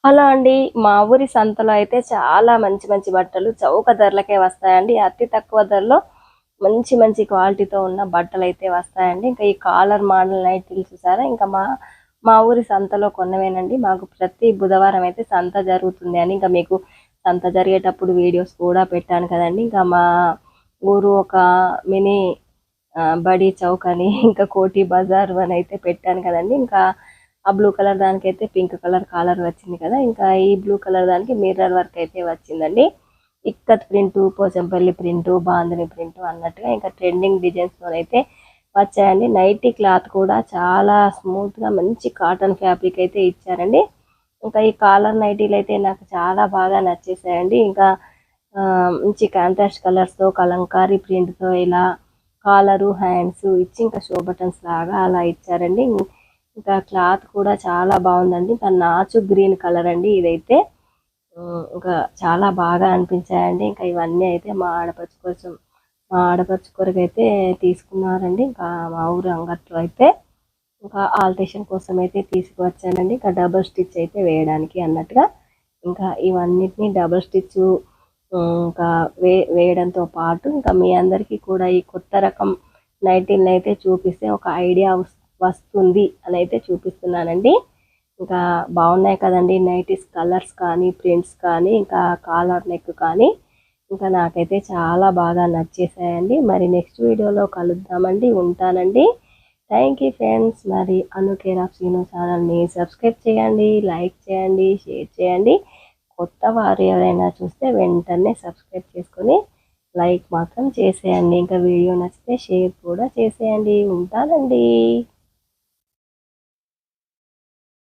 Hello అండి. మా ఊరి సంతలో అయితే చాలా మంచి మంచి బట్టలు చౌక ధరలకే వస్తాయండి. అతి తక్కువ ధరలో మంచి మంచి క్వాలిటీతో ఉన్న బట్టలైతే వస్తాయండి. ఇంకా ఈ కాలర్ మోడల్ నైటీలు చూసారా, ఇంకా మా మా ఊరి సంతలో కొన్నవేనండి. మాకు ప్రతి బుధవారం అయితే సంత జరుగుతుంది అని ఇంకా మీకు సంత జరిగేటప్పుడు వీడియోస్ కూడా పెట్టాను కదండి. ఇంకా మా ఊరు ఒక మినీ బడి చౌక్ అని ఇంకా కోటి బజార్ అని అయితే పెట్టాను కదండి. ఇంకా ఆ బ్లూ కలర్ దానికైతే పింక్ కలర్ కాలర్ వచ్చింది కదా, ఇంకా ఈ బ్లూ కలర్ దానికి మిర్రర్ వర్క్ అయితే వచ్చిందండి. Ikat print, Pochampally print, bandhani print అన్నట్టుగా ఇంకా ట్రెండింగ్ డిజైన్స్ అయితే వచ్చాయండి. నైటీ క్లాత్ కూడా చాలా స్మూత్ గా మంచి కాటన్ ఫ్యాబ్రిక్ అయితే ఇచ్చారండి. ఇంకా ఈ కాలర్ నైటీలు అయితే నాకు చాలా బాగా నచ్చేసాయండి. ఇంకా మంచి కాంట్రాస్ట్ కలర్స్ తో కలంకారీ ప్రింట్ తో ఇలా కాలరు హ్యాండ్స్ ఇచ్చి ఇంకా షో బటన్స్ లాగా అలా ఇచ్చారండి. ఇంకా క్లాత్ కూడా చాలా బాగుందండి. ఇంకా నాచు గ్రీన్ కలర్ అండి ఇదైతే. ఇంకా చాలా బాగా అనిపించాయండి. ఇంకా ఇవన్నీ అయితే మా ఆడపడుచు కొరకు అయితే తీసుకున్నారండి. ఇంకా మా ఊరు అంగట్లో అయితే ఇంకా ఆల్టేషన్ కోసం అయితే తీసుకువచ్చానండి. ఇంకా డబుల్ స్టిచ్ అయితే వేయడానికి అన్నట్టుగా ఇంకా ఇవన్నిటిని డబుల్ స్టిచ్ ఇంకా వేయడంతో పాటు ఇంకా మీ అందరికీ కూడా ఈ కొత్త రకం నైటీలను అయితే చూపిస్తే ఒక ఐడియా వస్తుంది అని అయితే చూపిస్తున్నానండి. ఇంకా బాగున్నాయి కదండి నైటీస్, కలర్స్ కానీ ప్రింట్స్ కానీ ఇంకా కాలర్ నెక్ కానీ ఇంకా నాకైతే చాలా బాగా నచ్చేసాయండి. మరి నెక్స్ట్ వీడియోలో కలుద్దామండి. ఉంటానండి. Thank you friends. మరి అను కేర్ ఆఫ్ సీను ఛానల్ని సబ్స్క్రైబ్ చేయండి, లైక్ చేయండి, షేర్ చేయండి. కొత్త వారు ఎవరైనా చూస్తే వెంటనే సబ్స్క్రైబ్ చేసుకొని లైక్ మాత్రం చేసేయండి. ఇంకా వీడియో నచ్చితే షేర్ కూడా చేసేయండి. ఉంటానండి.